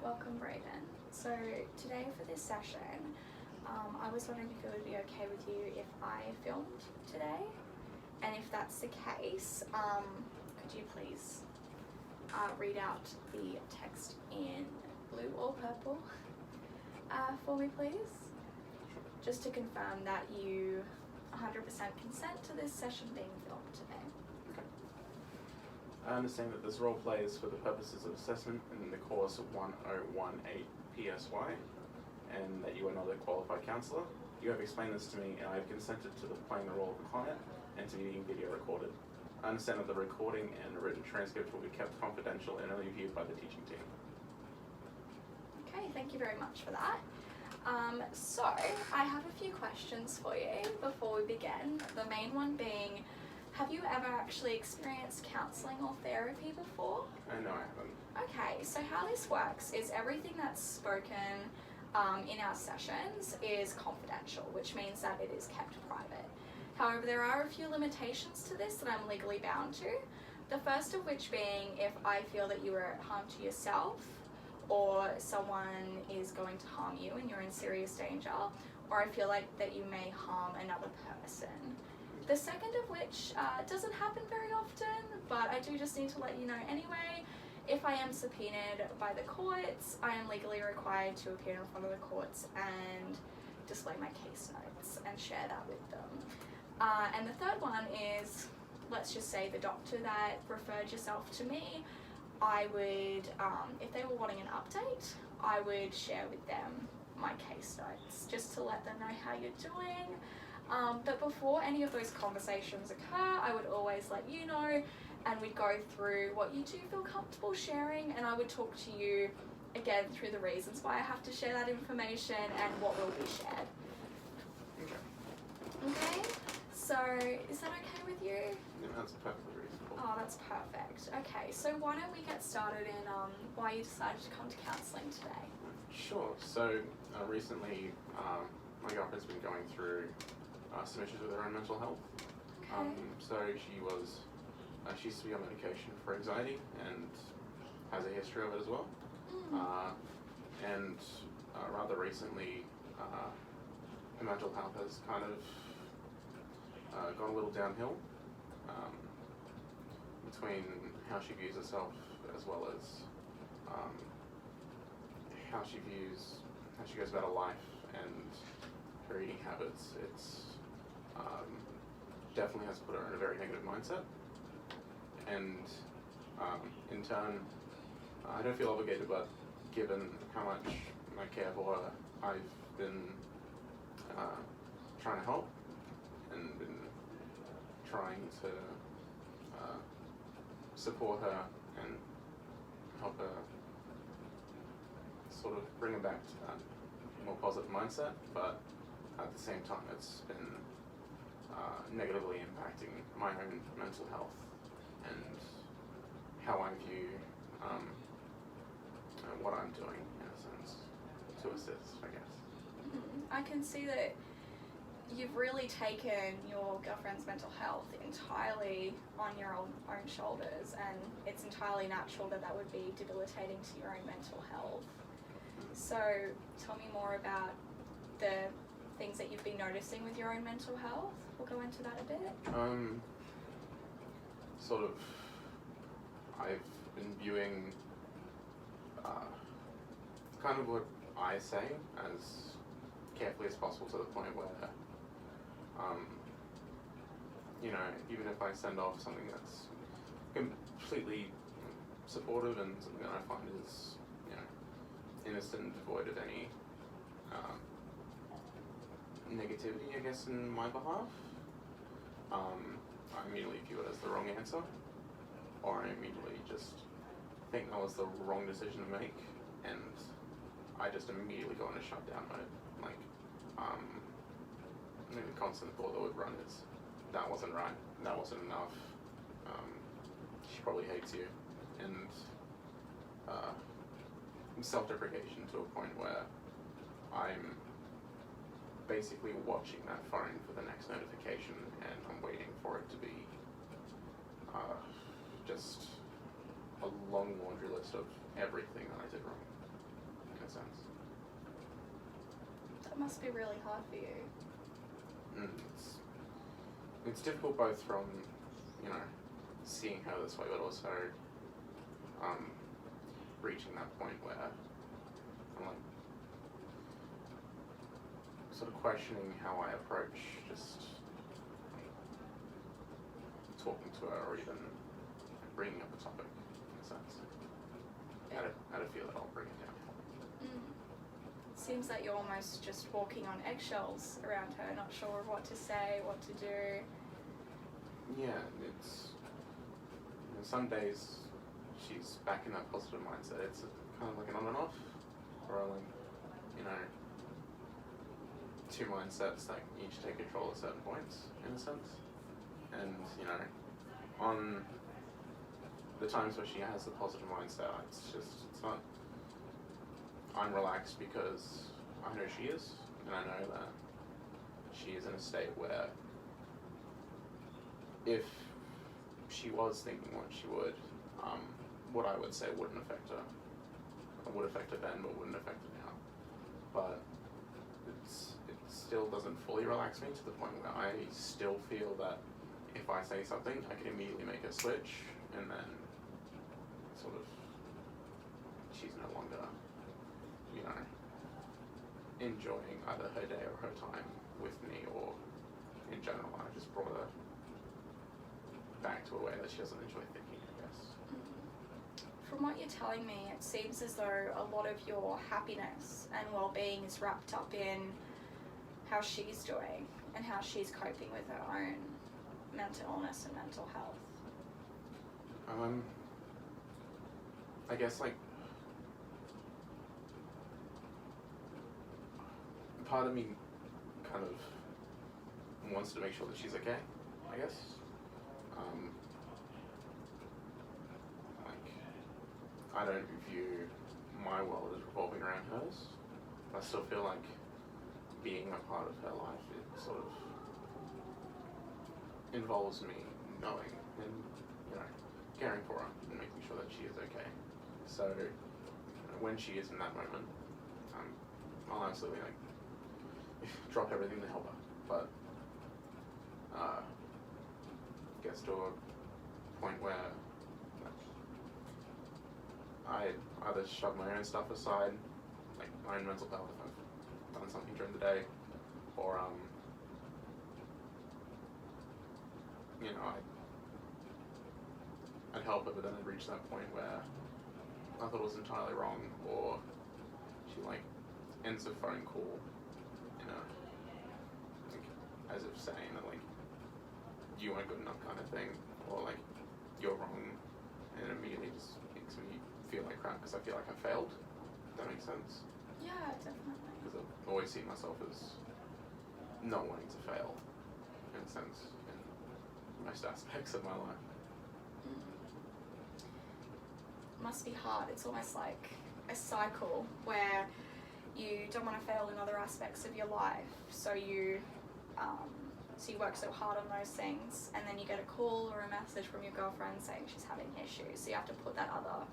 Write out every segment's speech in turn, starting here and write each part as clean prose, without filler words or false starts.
welcome Brayden. So today for this session, I was wondering if it would be okay with you if I filmed today, and if that's the case, could you please read out the text in blue or purple for me, please? Just to confirm that you 100% consent to this session being filmed today. Okay. I understand that this role play is for the purposes of assessment in the course of 1018 PSY, and that you are not a qualified counsellor. You have explained this to me, and I have consented to playing the role of a client and to being video recorded. I understand that the recording and the written transcript will be kept confidential and only viewed by the teaching team. Okay, thank you very much for that. So I have a few questions for you before we begin. The main one being, have you ever actually experienced counselling or therapy before? No, I haven't. Okay, so how this works is everything that's spoken in our sessions is confidential, which means that it is kept private. However, there are a few limitations to this that I'm legally bound to. The first of which being if I feel that you are at harm to yourself, or someone is going to harm you and you're in serious danger, or I feel like that you may harm another person. The second of which doesn't happen very often, but I do just need to let you know anyway. If I am subpoenaed by the courts, I am legally required to appear in front of the courts and display my case notes and share that with them. And the third one is, let's just say the doctor that referred yourself to me, I would, if they were wanting an update, I would share with them my case notes just to let them know how you're doing. But before any of those conversations occur, I would always let you know, and we'd go through what you do feel comfortable sharing, and I would talk to you again through the reasons why I have to share that information and what will be shared. Okay, so is that okay with you? Yeah, that's perfectly reasonable. Oh, that's perfect. Okay, so why don't we get started in why you decided to come to counselling today? Sure. So recently, my girlfriend's been going through some issues with her own mental health. Okay. So she used to be on medication for anxiety and has a history of it as well. And rather recently, her mental health has kind of gone a little downhill between how she views herself as well as how she goes about her life and her eating habits. It's definitely has put her in a very negative mindset, and in turn, I don't feel obligated, but given how much I care for her, I've been trying to help and been trying to support her and help her sort of bring her back to that more positive mindset, but at the same time it's been negatively impacting my own mental health and how I view what I'm doing, in a sense, to assist, I guess. I can see that you've really taken your girlfriend's mental health entirely on your own shoulders, and it's entirely natural that that would be debilitating to your own mental health. So tell me more about the things that you've been noticing with your own mental health. We'll go into that a bit. Sort of, I've been viewing kind of what I say as carefully as possible, to the point where you know, even if I send off something that's completely supportive and something that I find is, you know, innocent and devoid of any negativity, I guess, in my behalf, I immediately view it as the wrong answer, or I immediately just think that was the wrong decision to make, and I just immediately go into shutdown mode. Like, the constant thought that would run is, that wasn't right, that wasn't enough, she probably hates you, and self-deprecation to a point where I'm basically watching that phone for the next notification, and I'm waiting for it to be just a long laundry list of everything that I did wrong. a sense. That must be really hard for you. It's difficult both from, you know, seeing her this way, but also reaching that point where I'm like sort of questioning how I approach just talking to her or even bringing up a topic in a sense. I don't feel that I'll bring it down. Seems like you're almost just walking on eggshells around her, not sure of what to say, what to do. Yeah, it's, you know, some days she's back in that positive mindset. It's kind of like an on and off, or like, you know, two mindsets that each take control at certain points, in a sense. And, you know, on the times where she has the positive mindset, it's not, I'm relaxed because I know she is, and I know that she is in a state where if she was thinking what she would, what I would say wouldn't affect her. It would affect her then, but wouldn't affect her now. But it still doesn't fully relax me to the point where I still feel that if I say something, I can immediately make her switch, and then sort of she's no longer, you know, enjoying either her day or her time with me, or in general, I just brought her back to a way that she doesn't enjoy thinking, I guess. From what you're telling me, it seems as though a lot of your happiness and well-being is wrapped up in how she's doing and how she's coping with her own mental illness and mental health. I guess, like, part of me kind of wants to make sure that she's okay, I guess. Like, I don't view my world as revolving around hers. I still feel like being a part of her life, it sort of involves me knowing and, you know, caring for her and making sure that she is okay. So, you know, when she is in that moment, I'll absolutely, like, drop everything to help her. But gets to a point where, like, I either shove my own stuff aside, like my own mental health if I've done something during the day, or you know, I'd help her, but then I'd reach that point where I thought it was entirely wrong, or she, like, ends the phone call, you know, like, as if saying that, like, you weren't good enough kind of thing, or like, you're wrong, and it immediately just makes me feel like crap because I feel like I failed. If that makes sense? Yeah, definitely. Because I've always seen myself as not wanting to fail, in a sense, in most aspects of my life. Must be hard. It's almost like a cycle where you don't want to fail in other aspects of your life, so you work so hard on those things, and then you get a call or a message from your girlfriend saying she's having issues, so you have to put that other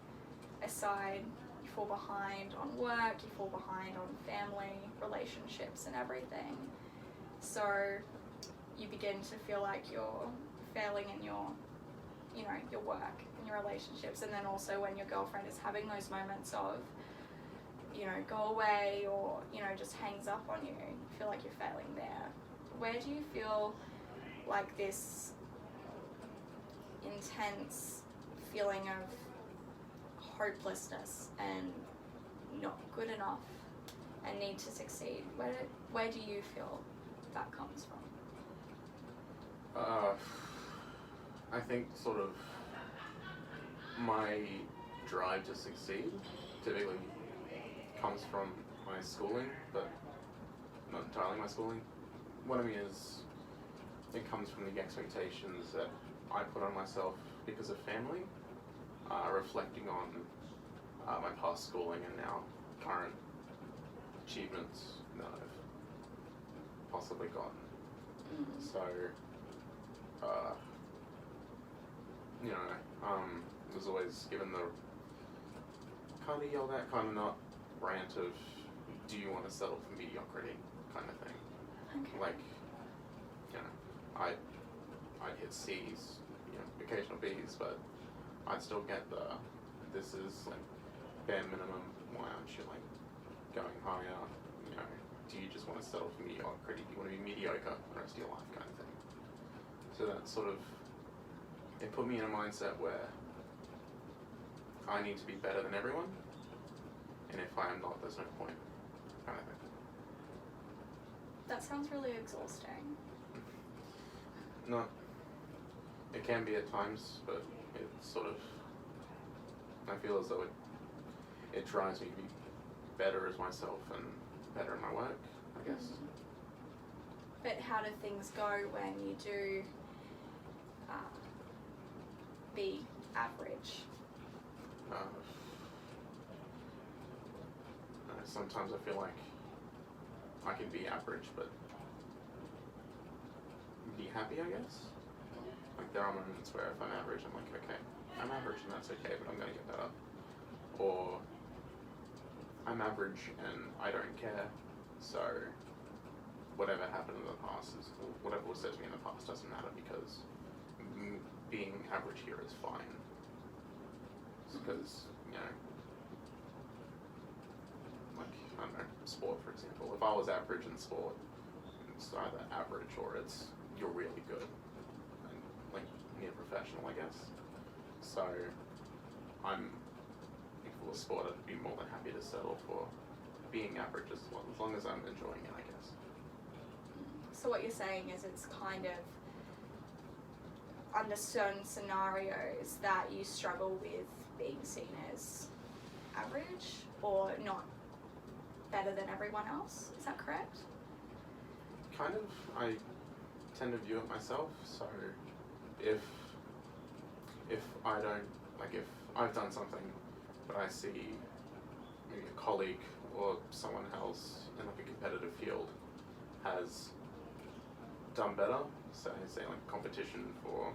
aside. You fall behind on work, you fall behind on family, relationships and everything, so you begin to feel like you're failing in your, you know, your work and your relationships. And then also when your girlfriend is having those moments of, you know, go away, or, you know, just hangs up on you, you feel like you're failing there. Where do you feel like this intense feeling of hopelessness and not good enough and need to succeed? Where do you feel that comes from? I think sort of my drive to succeed typically comes from my schooling, but not entirely my schooling. What I mean is, it comes from the expectations that I put on myself because of family, reflecting on my past schooling and now current achievements that I've possibly gotten. So, you know, was always given the kind of yelled at, kind of not rant of, do you want to settle for mediocrity kind of thing. Okay. Like, you know, I'd hit C's, you know, occasional B's, but I'd still get this is like bare minimum, why aren't you like going higher, you know, do you just want to settle for mediocrity, do you want to be mediocre for the rest of your life kind of thing. So that sort of, it put me in a mindset where I need to be better than everyone, and if I am not, there's no point, kind of thing. That sounds really exhausting. No, it can be at times, but it's sort of, I feel as though it drives me to be better as myself and better in my work, I guess. But how do things go when you do be average? Sometimes I feel like I can be average, but be happy, I guess. Like there are moments where if I'm average, I'm like, okay, I'm average and that's okay, but I'm gonna get better. Or I'm average and I don't care, so whatever happened in the past is, whatever was said to me in the past doesn't matter because being average here is fine. Because, you know, like, I don't know, sport for example. If I was average in sport, it's either average or it's you're really good and like near professional, I guess. So if it was sport, I'd be more than happy to settle for being average as long as I'm enjoying it, I guess. So what you're saying is it's kind of under certain scenarios that you struggle with being seen as average or not better than everyone else, is that correct? Kind of, I tend to view it myself, so if I don't, like if I've done something but I see maybe a colleague or someone else in like a competitive field has done better, say like competition for,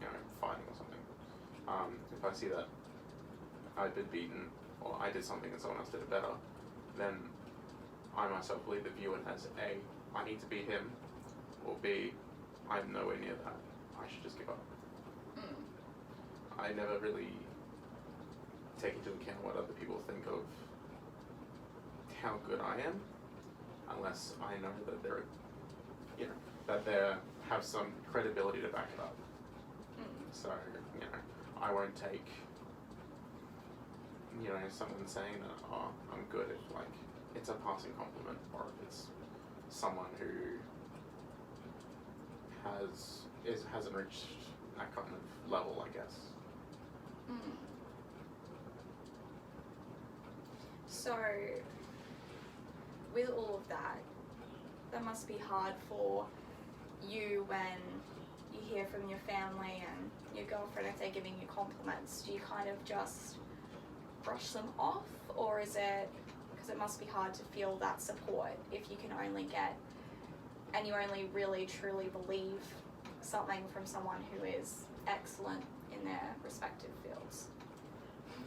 you know, fighting or something, if I see that I've been beaten or I did something and someone else did it better, then I myself will either view it as A, I need to beat him, or B, I'm nowhere near that, I should just give up. I never really take into account what other people think of how good I am, unless I know that they're, you know, that they have some credibility to back it up. So, you know, I won't take, you know, someone saying that, oh, I'm good if, like, it's a passing compliment, or if it's someone who hasn't reached that kind of level, I guess. So, with all of that must be hard for you when you hear from your family and your girlfriend if they're giving you compliments. Do you kind of just brush them off, or is it, because it must be hard to feel that support if you can only get, and you only really truly believe something from someone who is excellent in their respective fields?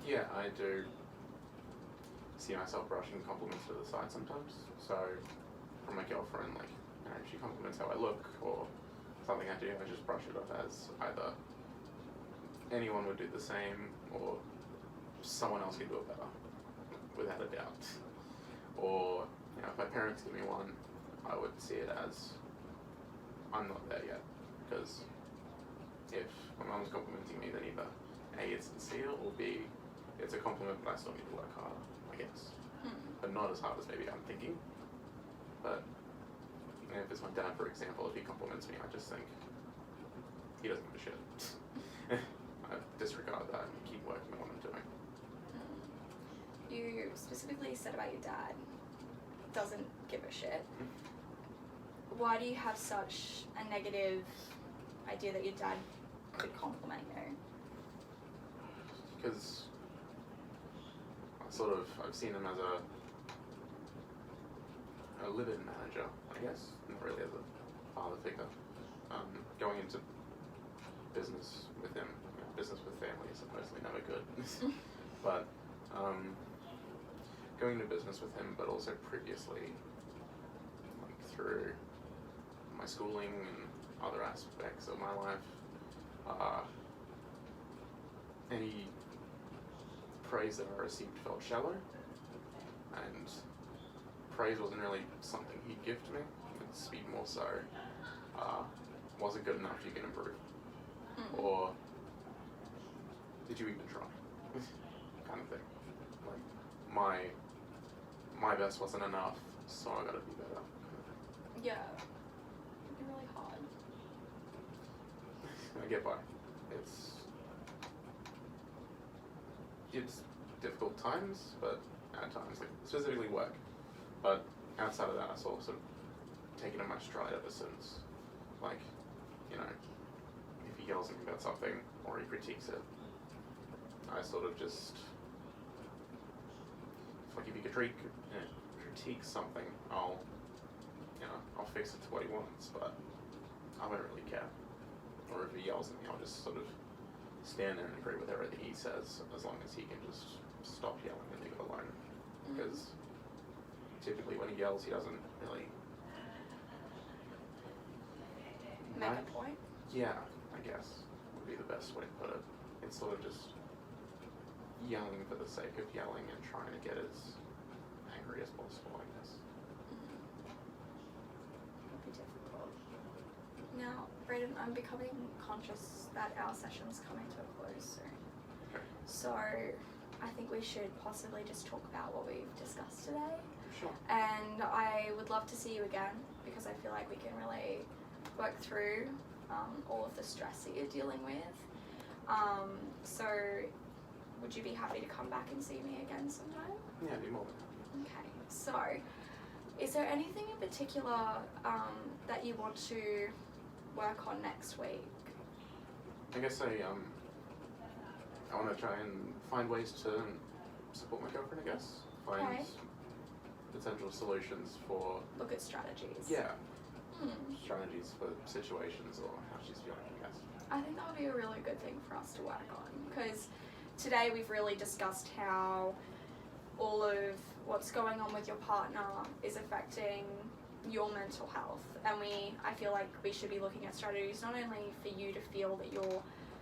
Yeah, I do see myself brushing compliments to the side sometimes. So, from my girlfriend, like, you know, if she compliments how I look or something I do, I just brush it off as either anyone would do the same or someone else could do it better, without a doubt. Or, you know, if my parents give me one, I would see it as I'm not there yet, because if my mum's complimenting me, then either A, it's sincere, or B, it's a compliment, but I still need to work harder, I guess. But not as hard as maybe I'm thinking. But if it's my dad, for example, if he compliments me, I just think he doesn't give a shit. I disregard that and keep working on what I'm doing. You specifically said about your dad doesn't give a shit. Why do you have such a negative idea that your dad could compliment you? Because I've seen him as a live-in manager, I guess, not really as a father figure. Going into business with him, business with family is supposedly never good. But going into business with him, but also previously, like through my schooling and other aspects of my life, any praise that I received felt shallow, and praise wasn't really something he'd give to me. It'd be more so, wasn't good enough, you can improve. Or, did you even try? Kind of thing. Like, my best wasn't enough, so I gotta be better. Yeah. It'd be really hard. I get by. It's difficult times, but at times, like specifically work. But outside of that, I sort of taken it in my stride ever since. Like, you know, if he yells at me about something or he critiques it, I sort of just, like if he critiques something, I'll fix it to what he wants, but I don't really care. Or if he yells at me, I'll just sort of stand there and agree with everything he says, as long as he can just stop yelling and leave it alone. Because typically when he yells, he doesn't really make a point. Yeah, I guess would be the best way to put it. It's sort of just yelling for the sake of yelling and trying to get as angry as possible, I guess. Would be difficult. Now, Brayden, I'm becoming conscious that our session's coming to a close soon. Okay. So I think we should possibly just talk about what we've discussed today. Sure. And I would love to see you again, because I feel like we can really work through all of the stress that you're dealing with. So would you be happy to come back and see me again sometime? Yeah, I'd be more than happy. Okay, so is there anything in particular that you want to work on next week? I guess I want to try and find ways to support my girlfriend, I guess. Find potential solutions for... Look at strategies. Yeah. Strategies for situations or how she's feeling, I guess. I think that would be a really good thing for us to work on, because today we've really discussed how all of what's going on with your partner is affecting your mental health, and I feel like we should be looking at strategies not only for you to feel that you're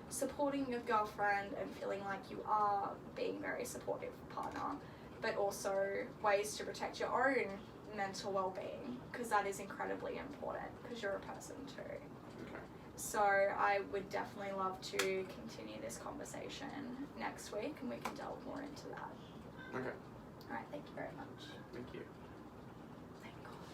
supporting your girlfriend and feeling like you are being very supportive partner, but also ways to protect your own mental well-being, because that is incredibly important, because you're a person too. Okay. So I would definitely love to continue this conversation next week, and we can delve more into that. Okay. Alright, thank you very much. Thank you.